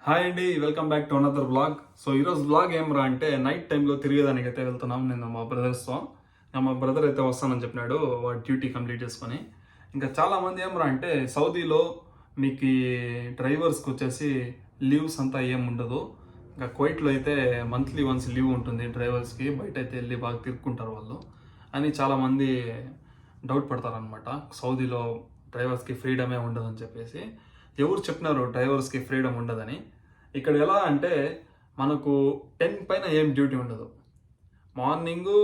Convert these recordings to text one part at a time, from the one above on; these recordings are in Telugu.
హాయ్ అండి, welcome back to another blog. So ఈరోజు బ్లాగ్ ఏం రా అంటే నైట్ టైంలో తిరిగేదానికి అయితే వెళ్తున్నాం నేను మా బ్రదర్స్తో. మా బ్రదర్ అయితే వస్తానని చెప్పినాడు వాడు డ్యూటీ కంప్లీట్ చేసుకొని. ఇంకా చాలామంది ఏం రా అంటే సౌదీలో మీకు డ్రైవర్స్కి వచ్చేసి లీవ్స్ అంతా ఏం ఉండదు. ఇంకా కువైట్లో అయితే మంత్లీ వన్స్ లీవ్ ఉంటుంది డ్రైవర్స్కి. బయట అయితే వెళ్ళి బాగా తిరుక్కుంటారు వాళ్ళు అని చాలామంది డౌట్ పడతారనమాట. సౌదీలో డ్రైవర్స్కి ఫ్రీడమే ఉండదని చెప్పేసి. ఎవరు చెప్పినారు డ్రైవర్స్కి ఫ్రీడమ్ ఉండదని? ఇక్కడ ఎలా అంటే మనకు 10 పైన ఏం డ్యూటీ ఉండదు. మార్నింగు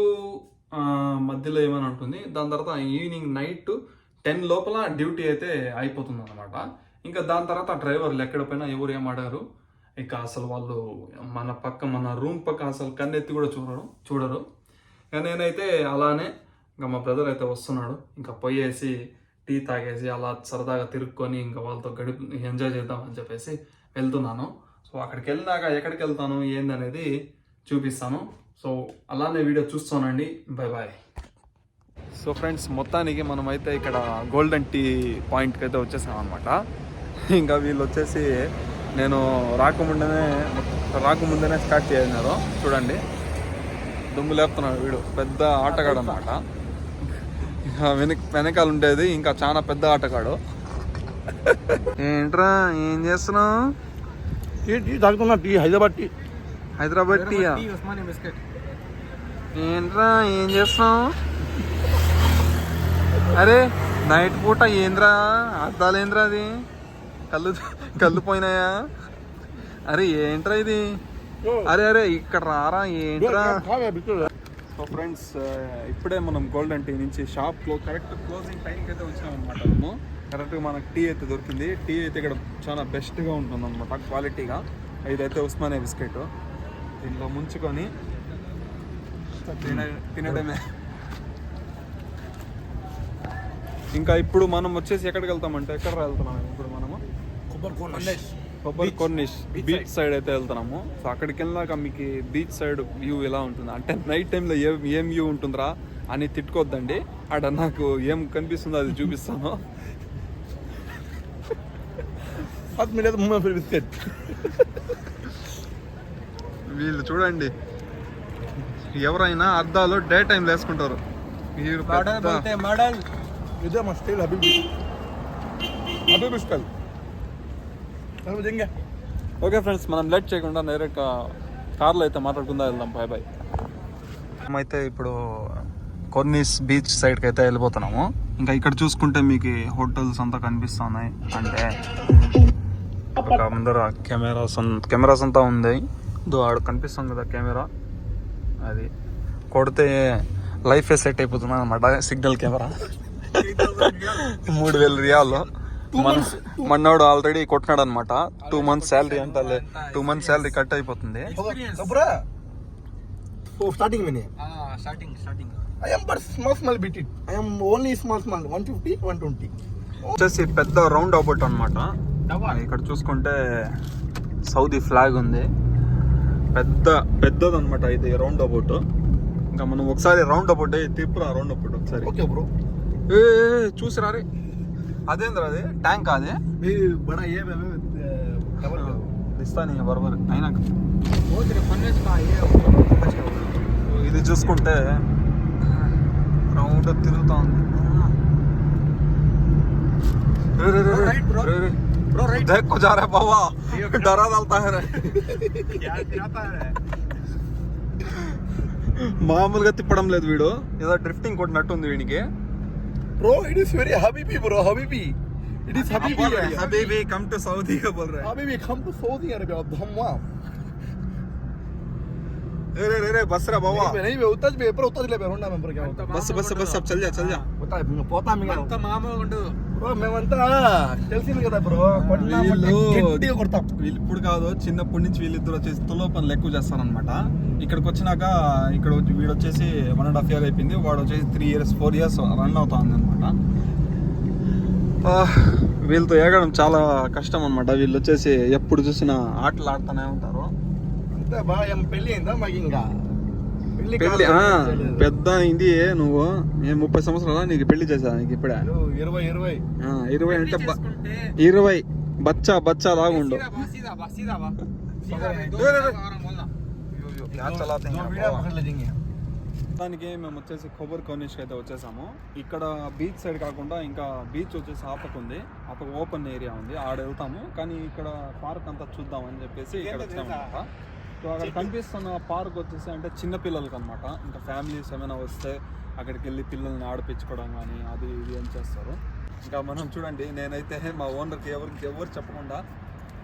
మధ్యలో ఏమైనా ఉంటుంది, దాని తర్వాత ఈవినింగ్ నైట్ 10 లోపల డ్యూటీ అయితే అయిపోతుంది అనమాట. ఇంకా దాని తర్వాత డ్రైవర్లు ఎక్కడ పైన ఎవరు ఏం అడగరు. ఇక అసలు వాళ్ళు మన రూమ్ పక్క అసలు కన్నెత్తి కూడా చూడరు. ఇక నేనైతే అలానే ఇంకా మా బ్రదర్ అయితే వస్తున్నాడు. ఇంకా పోయేసి టీ తాగేసి అలా సరదాగా తిరుక్కొని ఇంకా వాళ్ళతో ఎంజాయ్ చేద్దామని చెప్పేసి వెళ్తున్నాను. సో అక్కడికి వెళ్ళినాక ఎక్కడికి వెళ్తాను ఏందనేది చూపిస్తాను. సో అలానే వీడియో చూస్తానండి. Bye bye. సో ఫ్రెండ్స్, మొత్తానికి మనమైతే ఇక్కడ గోల్డెన్ టీ పాయింట్కి అయితే వచ్చేసాం అనమాట. ఇంకా వీళ్ళు వచ్చేసి నేను రాకముందేనే స్టార్ట్ చేసినారు. చూడండి, దుమ్ము లేపుతున్నాడు వీడు, పెద్ద ఆటగాడు అనమాట. వెనకాల ఉండేది ఇంకా చాలా పెద్ద ఆటగాడు. ఏంట్రా ఏం చేస్తున్నావు? టీ తాగుతున్నా. Tea Hyderabad tea. ఏంట్రా ఏం చేస్తున్నావు? అరే నైట్ పూట ఏంద్రా అద్దాలు ఏంద్రా అది? కళ్ళు పోయినాయా? అరే ఏంట్రా ఇది? అరే ఇక్కడ రారా ఏంట్రా? సో ఫ్రెండ్స్, ఇప్పుడే మనం గోల్డెన్ టీ నుంచి షాప్లో కరెక్ట్ క్లోజింగ్ టైంకి అయితే వచ్చినాం అనమాట. మేము కరెక్ట్గా మనకు టీ అయితే దొరికింది. టీ అయితే ఇక్కడ చాలా బెస్ట్గా ఉంటుంది అనమాట, క్వాలిటీగా. ఇదైతే ఉస్మానియా బిస్కెట్, దీంట్లో ముంచుకొని తినడమే. ఇంకా ఇప్పుడు మనం వచ్చేసి ఎక్కడికి వెళ్తామంటే ఎక్కడ వెళ్తున్నాం ఇప్పుడు మనము? కొబ్బరి కోర్నిష్ బీచ్ సైడ్ అయితే వెళ్తున్నాము. సో అక్కడికి వెళ్ళాక మీకు బీచ్ సైడ్ వ్యూ ఎలా ఉంటుంది అంటే నైట్ టైంలో ఏం వ్యూ ఉంటుందిరా అని తిట్టుకోవద్దండి. ఆడ నాకు ఏం కనిపిస్తుందో అది చూపిస్తాను. వీళ్ళు చూడండి, ఎవరైనా అద్దాలు డే టైం వేసుకుంటారు. ఓకే ఫ్రెండ్స్, మనం లేట్ చేయకుండా డైరెక్ట్ కార్లో అయితే మాట్లాడుకుందా వెళ్దాం. Bye bye. మేమైతే ఇప్పుడు కోర్నిస్ బీచ్ సైడ్కి అయితే వెళ్ళిపోతున్నాము. ఇంకా ఇక్కడ చూసుకుంటే మీకు హోటల్స్ అంతా కనిపిస్తున్నాయి. అంటే ఒక ముందర కెమెరాస్ అంతా ఉంది. ఆడ కనిపిస్తుంది కదా కెమెరా, అది కొడితే లైఫ్ సెట్ అయిపోతుంది అనమాట. Signal camera 3000 రియాలు. మనోడు ఆల్రెడీ కొట్టినాడు అనమాట. 2 months శాలరీ అంటే 2 months శాలరీ కట్ అయిపోతుంది. వచ్చేసి పెద్ద రౌండ్ అబౌట్ అనమాట. ఇక్కడ చూసుకుంటే సౌదీ ఫ్లాగ్ ఉంది, పెద్దది అనమాట ఇది రౌండ్ అబౌట్. ఇంకా మనం ఒకసారి రౌండ్ అబౌట్ తిప్పురా, రౌండ్ అబౌట్ ఒకసారి చూసిరా. రే అదేంద్ర అది ట్యాంక్? అదే ఇస్తాను బరోబర్ అయినాక. ఇది చూసుకుంటే రౌండ్ తిరుగుతా ఉంది. देखो जा रहा है बाबा, डरा डालता है మామూలుగా తిప్పడం లేదు వీడు, ఏదో డ్రిఫ్టింగ్ కొట్టినట్టుంది వీడికి. Bro, it is very Habibi, bro. Habibi. It is Habibi. Habibi, come to Saudi का बोल रहा है. Habibi, come to Saudi Arabia. धम्मा. रे बस रा बाबा. नहीं बे उताज बे पर उताज ले बे होंडा में पर क्या होता. बस अब चल जा. उता पोता में अंत मामा ఉండు. Bro మేమంతా తెలిసింది కదా బ్రో. కొట్టినా గట్టిగా కొడతాం. వీళ్ళు ఇప్పుడు కాదు, చిన్నప్పటి నుంచి వీళ్ళిద్దరు వచ్చేసి తులో పనులు ఎక్కువ చేస్తారనమాట. ఇక్కడికి వచ్చినాక వీడు వచ్చేసి 1.5 year అయిపోయింది, వాడు వచ్చేసి 3 years 4 years రన్ అవుతా ఉంది అనమాట. వీళ్ళతో ఏగడం చాలా కష్టం అనమాట. వీళ్ళు వచ్చేసి ఎప్పుడు చూసినా ఆటలు ఆడుతూనే ఉంటారు. అంతే బాగా ఏం పెళ్ళి అయిందా మాకు? ఇంకా పెళ్లి పెద్ద అయింది. నువ్వు 30 సంవత్సరాల నీకు పెళ్లి చేసా? నీకు ఇప్పుడే 20 20 అంటే 20 బచ్చా బచ్చా లాగుండు దానికి మేము వచ్చేసి కొబ్బరి కొనిష్కి అయితే వచ్చేసాము. ఇక్కడ బీచ్ సైడ్ కాకుండా ఇంకా బీచ్ వచ్చేసి ఆపక ఉంది, ఆపక ఓపెన్ ఏరియా ఉంది, ఆడ వెళ్తాము. కానీ ఇక్కడ పార్క్ అంతా చూద్దాం అని చెప్పేసి ఇక్కడ వచ్చామన్నమాట. సో అక్కడ కనిపిస్తున్న పార్క్ వచ్చేసి అంటే చిన్న పిల్లలకి అనమాట. ఇంకా ఫ్యామిలీస్ ఏమైనా వస్తే అక్కడికి వెళ్ళి పిల్లల్ని ఆడిపించుకోవడం కానీ అది ఇది ఏం చేస్తారు. ఇంకా మనం చూడండి, నేనైతే మా ఓనర్కి ఎవరు చెప్పకుండా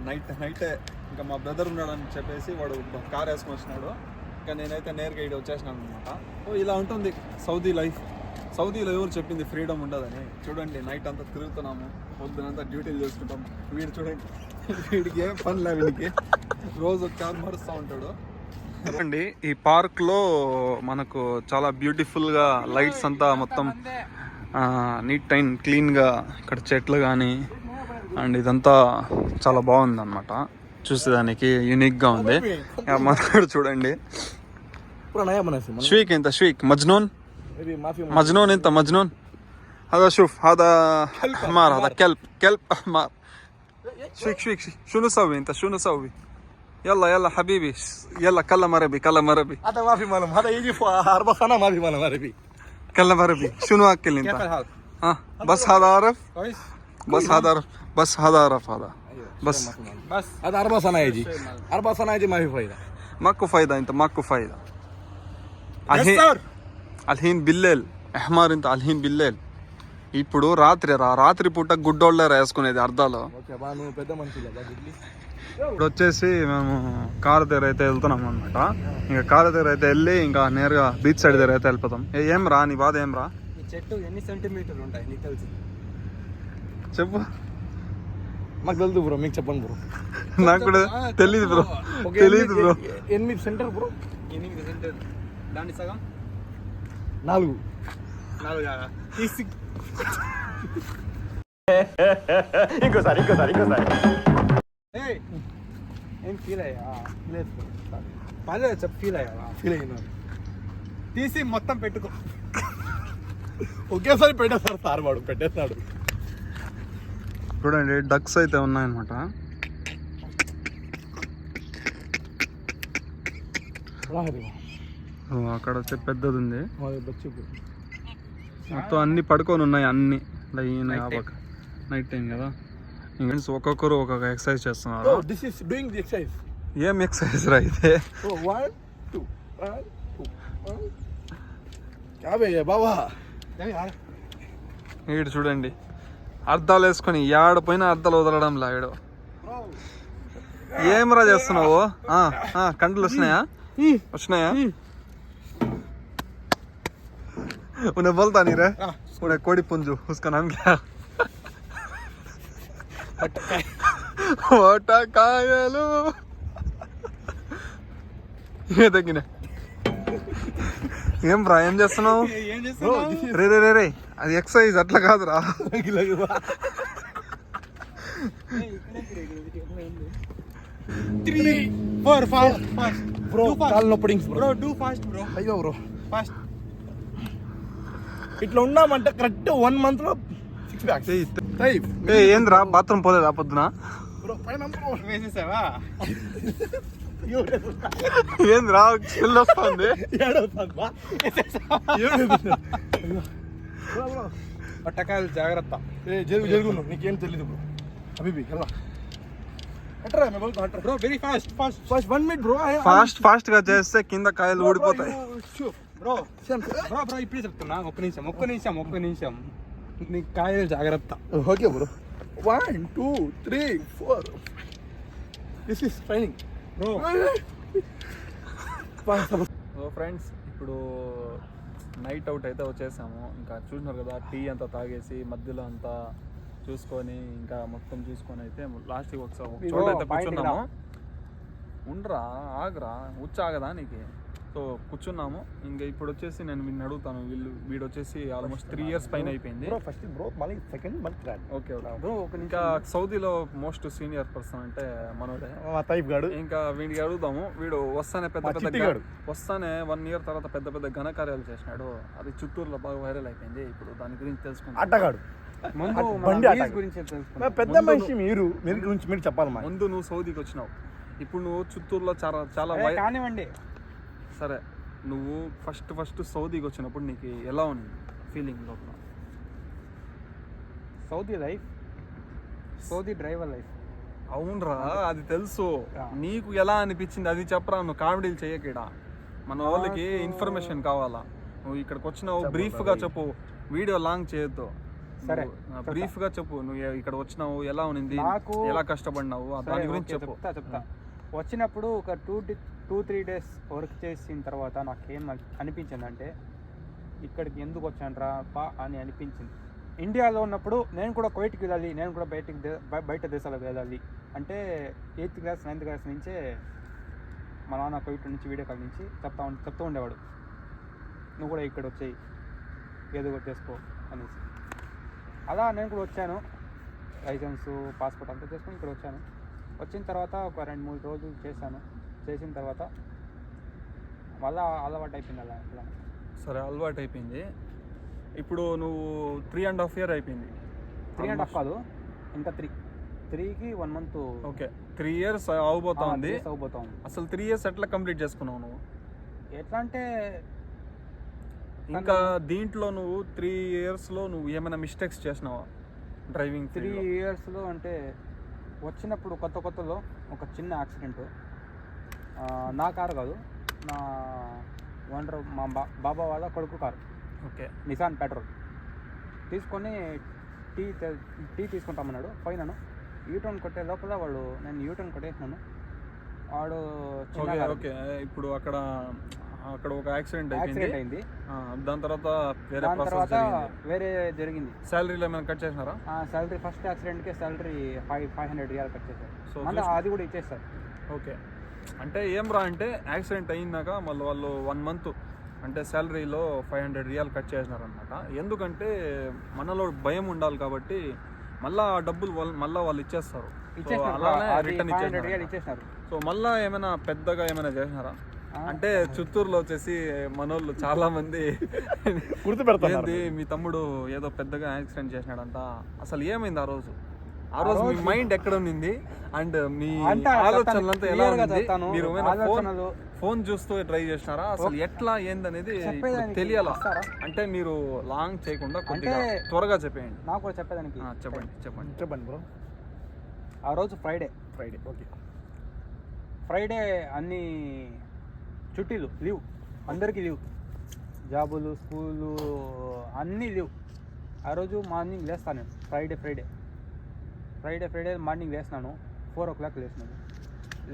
నైటే ఇంకా మా బ్రదర్ ఉన్నాడని చెప్పేసి వాడు కార్ వేసుకొని వచ్చినాడు. ఇంకా నేనైతే నేరుగా ఇక్కడ వచ్చేసినాను అనమాట. సో ఇలా ఉంటుంది సౌదీ లైఫ్. సౌదీలో ఎవరు చెప్పింది ఫ్రీడమ్ ఉండదని. చూడండి నైట్ అంతా తిరుగుతున్నాము, పొద్దునంతా డ్యూటీలు చేసుకుంటాం. వీడు చూడండి, వీడికి ఏం పని లే, వీడికి రోజు ఒక కార్ మారుస్తూ ఉంటాడు. చూడండి ఈ పార్క్లో మనకు చాలా బ్యూటిఫుల్గా లైట్స్ అంతా మొత్తం నీట్ అండ్ క్లీన్గా, ఇక్కడ చెట్లు కానీ అండ్ ఇదంతా చాలా బాగుంది అనమాట. చూసేదానికి యూనిక్గా ఉంది. మనకు చూడండి شويك انت شويك مجنون مجنون انت مجنون. هذا شوف هذا حمار، هذا كلب احمر. شويك شنو سوي انت شنو سوي؟ يلا حبيبي يلا كلم عربي هذا ما في معلم، هذا يجي 4 سنة ما في معلم عربي. كلم عربي. شنو اكل انت؟ ها بس هذا عارف كويس، بس هذا عارف هذا بس هذا 4 سنة يجي 4 سنة يجي ما في فايدة. ماكو فايدة انت ماكو فايدة. الحين بالليل احمر انت الحين بالليل. ఇప్పుడు రాత్రి పూట గుడ్డోళ్ళే వేసుకునేది అర్ధాలో. ఇప్పుడు వచ్చేసి మేము కారు దగ్గర అయితే వెళ్తున్నాం అనమాట. ఇంకా కారు దగ్గర అయితే వెళ్ళి ఇంకా నేరుగా బీచ్ సైడ్ దగ్గర అయితే వెళ్ళిపోతాం. ఏం రా నీ బాధ ఏం రా? చెట్టు ఎన్ని సెంటీమీటర్లు ఉంటాయి నీకు తెలుసు? చెప్పు. మాకు తెలుసు బ్రో, మీకు చెప్పండి బ్రో. నాకు కూడా తెలీదు బ్రో. 8 centre bro. 8 సెంటర్. దాని సగం 4 ఇంకోసారి ఏం ఫీల్ అయ్యా? పర్లేదు చెప్పు. ఫీల్ అయినా తీసి మొత్తం పెట్టుకో. ఒకేసారి పెట్టేస్తారు సార్, వాడు పెట్టేస్తాడు. చూడండి డక్స్ అయితే ఉన్నాయన్నమాట. అక్కడ వచ్చే పెద్దది ఉంది మొత్తం, అన్ని పడుకొని ఉన్నాయి, అన్ని లైన్ నైట్ టైం కదా. ఇంకా ఒక్కొక్కరు ఒక్కొక్క ఎక్సర్సైజ్ చేస్తున్నారు. This is doing the exercise. ఏం ఎక్సర్సైజ్ రా అయితే? 1 2 యాభై బాబా. వీడు చూడండి అర్థాలు వేసుకొని ఏడపోయినా అర్థాలు వదలడం లాగాడు. ఏం రా చేస్తున్నావు? కండ్లు వచ్చినాయా? उन्हें बोलता नहीं रहे, उन्हें कोड़ी पुंजू, उसका नाम क्या? వటకాయలు. ఏం రా ఏం చేస్తున్నావు? రే అది ఎక్సర్సైజ్ అట్లా కాదురా. 3 4 ఫాస్ట్ బ్రో. కాల్ నొప్పింగ్స్ బ్రో. Do fast bro. అయ్యో బ్రో ఫాస్ట్. ఇట్లా ఉన్నామంటే కరెక్ట్ 1 month లో 6 packs. ఏంద్రా బాత్రూమ్ పోలేదా పొద్దున? వేసేసావా? ఏంద్రా స్మెల్ వస్తుంది? పట్టకాయలు జాగ్రత్త. జరుగు నీకేం తెలీదు బ్రో. అభిబి ఎలా bro? Very fast 1 minute bro. Fast గా చేస్తే కింద కాయలు ఊడిపోతాయి బ్రో. ఇప్పుడే చెప్తున్నా. ఒక్క నిమిషం. నీ కాయలు జాగ్రత్త. Okay bro. 1 2 3 4 this is training bro. So friends ఇప్పుడు నైట్ అవుట్ అయితే వచ్చేసాము. ఇంకా చూసినారు కదా, టీ అంతా తాగేసి మధ్యలో అంతా చూసుకొని ఇంకా మొత్తం చూసుకొని అయితే లాస్ట్కి ఒక చోట అయితే కూర్చున్నాము. ఉండరా ఆగరా ఉచ్చాగదా నీకు? సో కూర్చున్నాము. ఇంకా ఇప్పుడు వచ్చేసి నేను వీడిని అడుగుతాను. వీడు వచ్చేసి ఆల్మోస్ట్ 3 years పైన అయిపోయింది. Okay bro. ఇంకా సౌదీలో మోస్ట్ సీనియర్ పర్సన్ అంటే మనోడే, ఇంకా వీడికి అడుగుదాము. వీడు వస్తానే 1 year తర్వాత పెద్ద ఘనకార్యాలు చేసినాడు. అది చిత్తూరులో బాగా వైరల్ అయిపోయింది. ఇప్పుడు దాని గురించి తెలుసుకుంటాం. అట్టగాడు ముందు బండి మన ఆట. వీస్ గురించి తెలుసుకుందాం. పెద్ద మనిషి మీరు గురించి మీరు చెప్పాలి మా ముందు నువ్వు సౌదీకి వచ్చినావు, ఇప్పుడు నువ్వు చిత్తూరులో చాలా చాలా అదే కానివ్వండి. సరే, నువ్వు ఫస్ట్ సౌదీకి వచ్చినప్పుడు నీకు ఎలా ఉంది ఫీలింగ్ లోపల? Saudi life, Saudi driver life. అవునరా, అది తెలుసు. ఆ. నీకు ఎలా అనిపించింది అది చెప్పరా, నువ్వు కామెడీలు చేయకడా. మన వాళ్ళకి ఇన్ఫర్మేషన్ కావాలా. నువ్వు ఇక్కడికి వచ్చినావు బ్రీఫ్ గా చెప్పు, వీడియో లాంగ్ చేయొద్దు. సరే, బ్రీఫ్ గా చెప్పు, నువ్వు ఇక్కడ వచ్చినావు ఎలా ఉంది, నాకు ఎలా కష్టపడినావు దాని గురించి చెప్పు. చెప్తా. వచ్చినప్పుడు ఒక 2-3 డేస్ వర్క్ చేసిన తర్వాత నాకేం అనిపించిందంటే ఇక్కడికి ఎందుకు వచ్చానురా పా అని అనిపించింది. ఇండియాలో ఉన్నప్పుడు నేను కూడా కువైట్కి వెళ్ళాలి, నేను కూడా బయట దేశాలకు వెళ్ళాలి అంటే 8th క్లాస్ 9th క్లాస్ నుంచే మా నాన్న కువైట్ నుంచి వీడియో కాల్ నుంచి చెప్తూ ఉండేవాడు, నువ్వు కూడా ఇక్కడ వచ్చేయి ఏదో ఒకటి చేసుకో అనేసి. అలా నేను కూడా వచ్చాను, లైసెన్సు పాస్పోర్ట్ అంతా చేసుకొని ఇక్కడ వచ్చాను. వచ్చిన తర్వాత ఒక 2-3 రోజులు చేసిన తర్వాత మళ్ళీ అలవాటు అయిపోయింది. అలా సరే, అలవాటు అయిపోయింది. ఇప్పుడు నువ్వు 3.5 years అయిపోయింది. 3.5 కాదు, ఇంకా 3కి 1 month. ఓకే, 3 years అవబోతా ఉంది. అసలు 3 years ఎట్లా కంప్లీట్ చేసుకున్నావు నువ్వు? ఎట్లా అంటే ఇంకా దీంట్లో నువ్వు 3 yearsలో నువ్వు ఏమైనా మిస్టేక్స్ చేసినావా డ్రైవింగ్? 3 yearsలో అంటే వచ్చినప్పుడు కొత్తలో ఒక చిన్న యాక్సిడెంట్. నా కారు కాదు, నా ఓనర్ మా బాబా వాళ్ళ కొడుకు కారు. ఓకే, నిసాన్ పెట్రోల్ తీసుకొని టీ తీసుకుంటామన్నాడు. పోయినాను, యూటర్న్ కొట్టే లోపల నేను యూటర్న్ కొట్టేసినాను. వాడు ఓకే. ఇప్పుడు అక్కడ ఒక యాక్సిడెంట్ అయింది. దాని తర్వాత వేరే జరిగింది. శాలరీలో ఏమైనా కట్ చేసినారా? శాలరీ ఫస్ట్ యాక్సిడెంట్కే శాలరీ 500 రియాల్ కట్ చేశారు. సో మళ్ళీ అది కూడా ఇచ్చేస్తారు. ఓకే, అంటే ఏం రా అంటే యాక్సిడెంట్ అయినాక మళ్ళీ వాళ్ళు 1 month అంటే శాలరీలో 500 రియాల్ కట్ చేసినారనమాట. ఎందుకంటే మనలో భయం ఉండాలి కాబట్టి మళ్ళీ ఆ డబ్బులు వాళ్ళు ఇచ్చేస్తారు. అలానే రిటర్న్ ఇచ్చేసినారు. సో మళ్ళీ ఏమైనా పెద్దగా ఏమైనా చేసినారా? అంటే చిత్తూరులో వచ్చేసి మనోళ్ళు చాలా మంది గుర్తుపెడతారు, మీ తమ్ముడు ఏదో పెద్దగా యాక్సిడెంట్ చేసినాడంట. అసలు ఏమైంది ఆ రోజు మీ మైండ్ ఎక్కడ ఉంది అండ్ మీ ఆలోచనలంతా ఎలా ఉంది? మీరు ఫోన్ చూస్తూ ట్రై చేసినారా? అసలు ఎట్లా ఏందనేది తెలియాలా? అంటే మీరు లాంగ్ చేయకుండా కొద్దిగా త్వరగా చెప్పేయండి. నాకు కూడా చెప్పేదానికి. చెప్పండి బ్రో. ఆ రోజు ఫ్రైడే. ఓకే, ఫ్రైడే అన్ని చుట్టీలు లీవ్, అందరికీ లీవ్, జాబులు స్కూలు అన్నీ లీవ్. ఆ రోజు మార్నింగ్ లేస్తాను నేను. ఫ్రైడే మార్నింగ్ లేస్తున్నాను. 4 o'clock లేచినాను.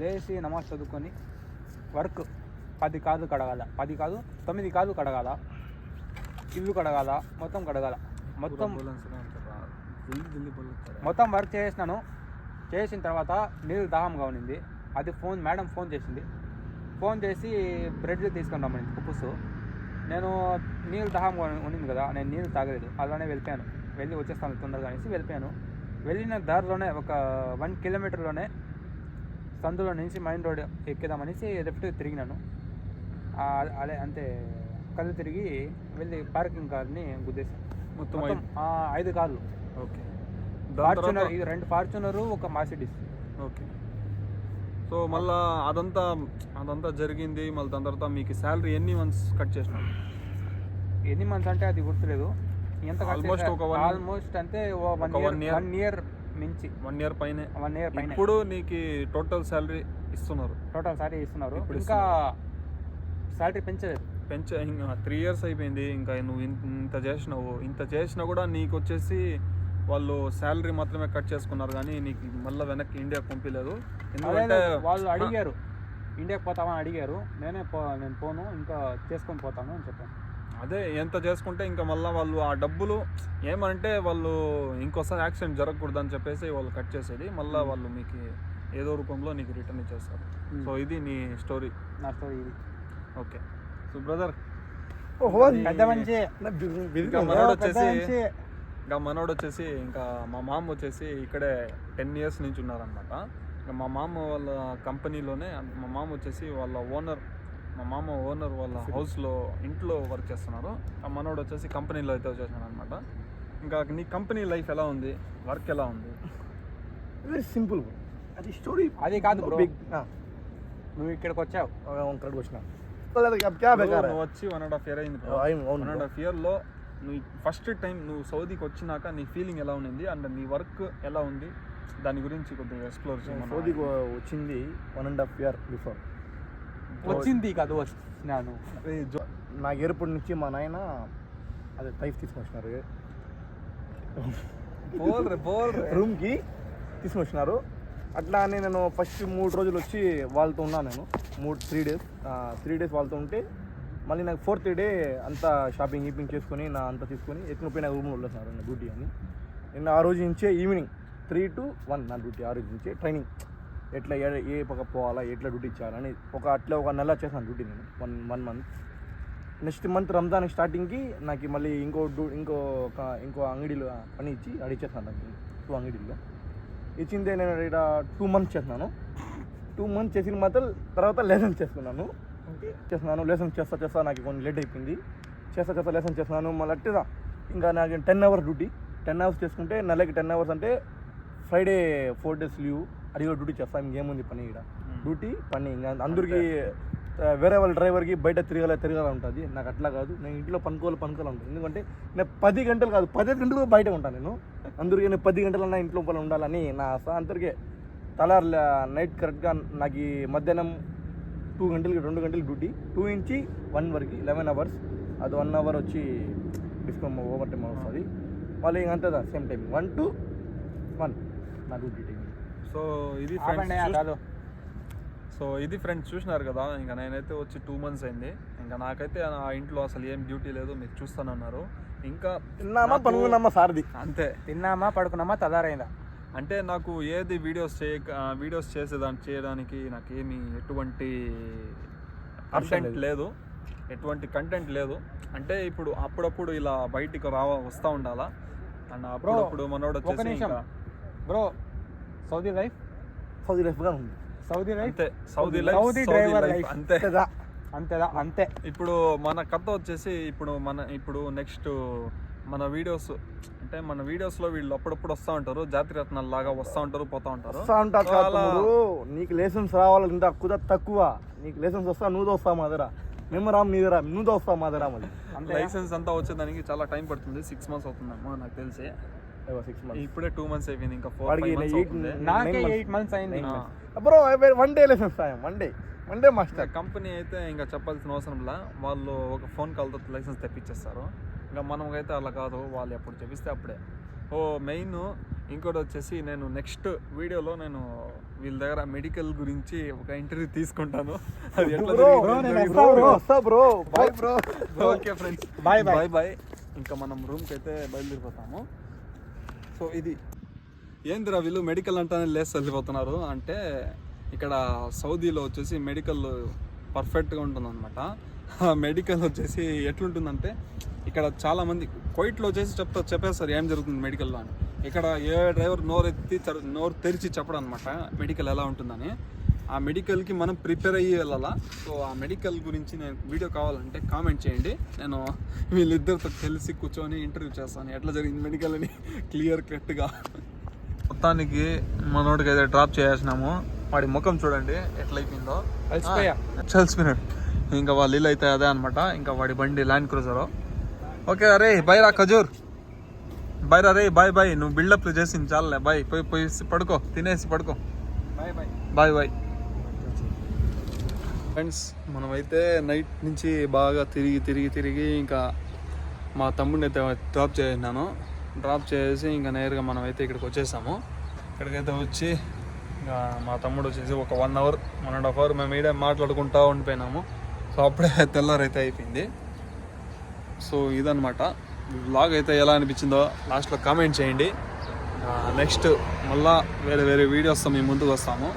లేచి నమాజ్ చదువుకొని వర్క్ 10 కార్లు కడగాల, 10 కాదు 9 కార్లు కడగాల, ఇల్లు కడగాల, మొత్తం వర్క్ చేసినాను. చేసిన తర్వాత నీళ్ళు దాహంగా ఉన్నింది. అది మేడం ఫోన్ చేసింది. ఫోన్ చేసి బ్రెడ్ తీసుకొని రమ్మని కుప్పుసు. నేను నీళ్ళు దాహంగా ఉన్నింది కదా, నేను నీళ్ళు తాగలేదు, అలానే వెళ్ళి వచ్చేస్తాను తొందరగా అనేసి వెళ్ళిపోయాను. వెళ్ళిన దారిలోనే ఒక 1 kilometerలోనే సందులో నుంచి మెయిన్ రోడ్ ఎక్కేదామనేసి లెఫ్ట్ తిరిగినాను. అదే అంతే, కళ్ళు తిరిగి వెళ్ళి పార్కింగ్ కార్ని గుద్దేశాను. మొత్తం 5 కార్లు. ఓకే, ఫార్చునర్, 2 ఫార్చునరు, ఒక మార్సిడీస్. ఓకే. సో మళ్ళా అదంతా జరిగింది. మళ్ళీ దాని తర్వాత మీకు శాలరీ ఎన్ని మంత్స్ కట్ చేసినారు? ఎన్ని మంత్స్ అంటే అది గుర్తులేదు. ఎంత ఆల్మోస్ట్ అంటే 1 year మించి, 1 year పైన. ఇప్పుడు నీకు టోటల్ శాలరీ ఇస్తున్నారు? ఇంకా శాలరీ పెంచలేదు. 3 years అయిపోయింది. ఇంకా నువ్వు ఇంత చేసినా కూడా నీకు వచ్చేసి వాళ్ళు శాలరీ మాత్రమే కట్ చేసుకున్నారు కానీ నీకు మళ్ళీ వెనక్కి ఇండియాకి పంపించలేదు. ఎందుకంటే వాళ్ళు అడిగారు, ఇండియాకి పోతామని అడిగారు. నేను పోను, ఇంకా చేసుకొని పోతాను అని చెప్పాను. అదే, ఎంత చేసుకుంటే ఇంకా మళ్ళీ వాళ్ళు ఆ డబ్బులు ఏమంటే వాళ్ళు ఇంకోసారి యాక్సిడెంట్ జరగకూడదు అని చెప్పేసి వాళ్ళు కట్ చేసేది. మళ్ళీ వాళ్ళు మీకు ఏదో రూపంలో నీకు రిటర్న్ ఇచ్చేస్తారు. సో ఇది నీ స్టోరీ. నా స్టోరీ ఇది. ఓకే. సో బ్రదర్, పెద్ద మనిషి మనోడు వచ్చేసి ఇంకా మా మామ వచ్చేసి ఇక్కడే 10 years నుంచి ఉన్నారనమాట. మా మామ వాళ్ళ కంపెనీలోనే, మా మామ వచ్చేసి వాళ్ళ ఓనర్ వాళ్ళ హౌస్లో ఇంట్లో వర్క్ చేస్తున్నారు. ఆ మనోడు వచ్చేసి కంపెనీలో అయితే వచ్చేసాడు అనమాట. ఇంకా నీ కంపెనీ లైఫ్ ఎలా ఉంది, వర్క్ ఎలా ఉంది? Very simple. అది స్టోరీ అది కాదు bro. బిగ్. నువ్వు ఇక్కడికి వచ్చావు, కరెక్ట్ వచ్చిన క్యా బేకార్ నువ్వు వచ్చి 1.5 year అయింది. అవును 1.5 yearలో నువ్వు ఫస్ట్ టైం నువ్వు సౌదీకి వచ్చినాక నీ ఫీలింగ్ ఎలా ఉంది అండ్ నీ వర్క్ ఎలా ఉంది, దాని గురించి కొద్దిగా ఎక్స్ప్లోర్ చేయమని. సౌదీకి వచ్చింది 1.5 year బిఫోర్. వచ్చింది కాదు వచ్చినాను. నాకు ఎయిర్పోర్ట్ నుంచి మా నాయన అదే టైప్ తీసుకొచ్చినారు, రూమ్కి తీసుకొచ్చినారు. అట్లా అని నేను ఫస్ట్ 3 రోజులు వచ్చి వాళ్ళతో ఉన్నాను. నేను 3 days వాళ్ళతో ఉంటే మళ్ళీ నాకు 4th day అంతా షాపింగ్ చేసుకొని నా అంతా తీసుకొని ఎత్తుకుపోయి నాకు రూమ్లో వదిలేస్తున్నారు నా డ్యూటీ అని. నేను ఆ రోజు నుంచే ఈవినింగ్ 3 to 1 నా డ్యూటీ. ఆ రోజు నుంచే ట్రైనింగ్ ఎట్లా ఏ పక్క పోవాలా, ఎట్లా డ్యూటీ చేయాలని అట్లా ఒక నెల చేశాను డ్యూటీ నేను. 1 month. నెక్స్ట్ మంత్ రంజాన్ స్టార్టింగ్కి నాకు మళ్ళీ ఇంకో అంగడిలో పని ఇచ్చి అడిచేస్తాను. నాకు 2 అంగడిలో ఇచ్చిందే. నేను ఇక్కడ 2 months చేస్తున్నాను. 2 months చేసిన తర్వాత లెసన్స్ చేస్తున్నాను. లెసన్స్ చేస్తా నాకు కొంచెం లేట్ అయిపోయింది. చేస్తా లెసన్స్ చేస్తున్నాను. మళ్ళీ అట్టేదా ఇంకా నాకు 10 hours డ్యూటీ. 10 hours చేసుకుంటే నెలకి 10 hours అంటే ఫ్రైడే 4 days లీవ్. అది కూడా డ్యూటీ చేస్తాను. ఇంకేముంది పని ఇక్కడ డ్యూటీ పని. ఇంకా అందరికీ వేరే వాళ్ళ డ్రైవర్కి బయట తిరగాల ఉంటుంది. నాకు అట్లా కాదు, నేను ఇంట్లో పనుకోవాలి ఉంటుంది. ఎందుకంటే నేను 10 గంటలు కాదు 15 గంటలు బయట ఉంటాను నేను. అందరికీ నేను 10 గంటలన్నా ఇంట్లో పని ఉండాలని నా ఆశ. అందరికీ నైట్ కరెక్ట్గా నాకు మధ్యాహ్నం 2 గంటలు డ్యూటీ. 2 నుంచి 1 వరకు 11 hours. అది 1 hour వచ్చి డిస్కౌంట్ ఓవర్ టైం వస్తుంది. మళ్ళీ ఇంకంతే సేమ్ టైం 1 to 1 నా డ్యూటీ టైం. సో ఇది ఫ్రెండ్స్ చూసినారు కదా. ఇంకా నేనైతే వచ్చి 2 months అయింది. ఇంకా నాకైతే ఆ ఇంట్లో అసలు ఏం డ్యూటీ లేదు, మీరు చూస్తానన్నారు. ఇంకా తిన్నామా పనుకున్నామా సారది అంతే, తిన్నామా పడుకున్నామా తదారైందా. అంటే నాకు ఏది వీడియోస్ చేయడానికి నాకు ఏమి ఎటువంటి కంటెంట్ లేదు. అంటే ఇప్పుడు అప్పుడప్పుడు ఇలా బయటికి వస్తూ ఉండాలా. అండ్ అప్పుడప్పుడు మనోడు వచ్చేసి బ్రో సౌదీ లైఫ్ ఉంది. సౌదీ డ్రైవర్ లైఫ్ అంతే. ఇప్పుడు మన కథ వచ్చేసి ఇప్పుడు నెక్స్ట్ మన వీడియోస్లో వీళ్ళు అప్పుడప్పుడు వస్తూ ఉంటారు, జాతి రత్నాలు లాగా వస్తూ ఉంటారు, పోతా ఉంటారు. నీకు లైసెన్స్ రావాలి ఇంత తక్కువ. నీకు లైసెన్స్ వస్తా నువ్వు వస్తావు మా దగ్గర, మేము రామ్ నీ దగ్గర నువ్వు వస్తావు మా దగ్గర. మళ్ళీ లైసెన్స్ అంతా వచ్చేదానికి చాలా టైం పడుతుంది. 6 months అవుతుందమ్మా నాకు తెలిసి. 6 months ఇప్పుడే 2 months అయిపోయింది. ఇంకా 4 8 months అయింది. Bro 1 day license one day master. Company అయితే ఇంకా చెప్పాల్సిన అవసరంలా, వాళ్ళు ఒక ఫోన్ కాల్తో లైసెన్స్ తెప్పించేస్తారు. ఇంకా మనకైతే అలా కాదు, వాళ్ళు ఎప్పుడు చెప్పిస్తే అప్పుడే. మెయిన్ ఇంకోటి వచ్చేసి నేను నెక్స్ట్ వీడియోలో నేను వీళ్ళ దగ్గర మెడికల్ గురించి ఒక ఇంటర్వ్యూ తీసుకుంటాను. అది ఓకే ఫ్రెండ్స్, బాయ్. ఇంకా మనం రూమ్కి అయితే బయలుదేరిపోతాము. సో ఇది ఏందిరా వీళ్ళు మెడికల్ అంటానే లేసి వెళ్ళిపోతున్నారు అంటే, ఇక్కడ సౌదీలో వచ్చేసి మెడికల్ పర్ఫెక్ట్గా ఉంటుందన్నమాట. మెడికల్ వచ్చేసి ఎట్లుంటుందంటే, ఇక్కడ చాలామంది కోయిట్లో వచ్చేసి చెప్పేస్తారు ఏం జరుగుతుంది మెడికల్లో అని. ఇక్కడ ఏ డ్రైవర్ నోరు తెరిచి చెప్పడం అనమాట మెడికల్ ఎలా ఉంటుందని. ఆ మెడికల్కి మనం ప్రిపేర్ అయ్యి వెళ్ళాలా. సో ఆ మెడికల్ గురించి నేను వీడియో కావాలంటే కామెంట్ చేయండి. నేను వీళ్ళిద్దరితో కలిసి కూర్చొని ఇంటర్వ్యూ చేస్తాను, ఎట్లా జరిగింది మెడికల్ అని క్లియర్ కట్గా. మొత్తానికి మనోడికి అయితే డ్రాప్ చేసేసినాము. వాడి ముఖం చూడండి ఎట్లయిపోయిందో, చల్సిపోయినాడు. ఇంకా వాళ్ళ ఇల్లు అయితే అదే అనమాట. ఇంకా వాడి బండి ల్యాండ్ క్రూజర్. ఓకే అరే బాయ్ రా ఖజూర్, బాయ్ రా రే, బాయ్. నువ్వు బిల్డప్ చేసింది చాలే, బాయ్. పోయి పడుకో, తినేసి పడుకో. బాయ్. ఫ్రెండ్స్ మనమైతే నైట్ నుంచి బాగా తిరిగి ఇంకా మా తమ్ముడిని అయితే డ్రాప్ చేసి ఇంకా నేరుగా మనమైతే ఇక్కడికి వచ్చేసాము. ఇక్కడికైతే వచ్చి ఇంకా మా తమ్ముడు వచ్చేసి ఒక 1.5 hour మేము ఈడే మాట్లాడుకుంటూ ఉండిపోయినాము. సో అప్పుడే తెల్లారైతే అయిపోయింది. సో ఇదనమాట వ్లాగ్. అయితే ఎలా అనిపించిందో లాస్ట్లో కామెంట్ చేయండి. నెక్స్ట్ మళ్ళా వేరే వీడియోస్తో మేము ముందుకు వస్తాము.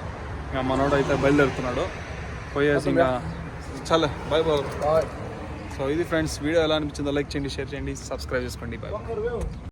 ఇంకా మనోడు అయితే బయలుదేరుతున్నాడు, పోయేసి ఇంకా చాలా బాయ్. సో ఇది ఫ్రెండ్స్, వీడియో ఎలా అనిపించిందో లైక్ చేయండి, షేర్ చేయండి, సబ్స్క్రైబ్ చేసుకోండి. బాయ్.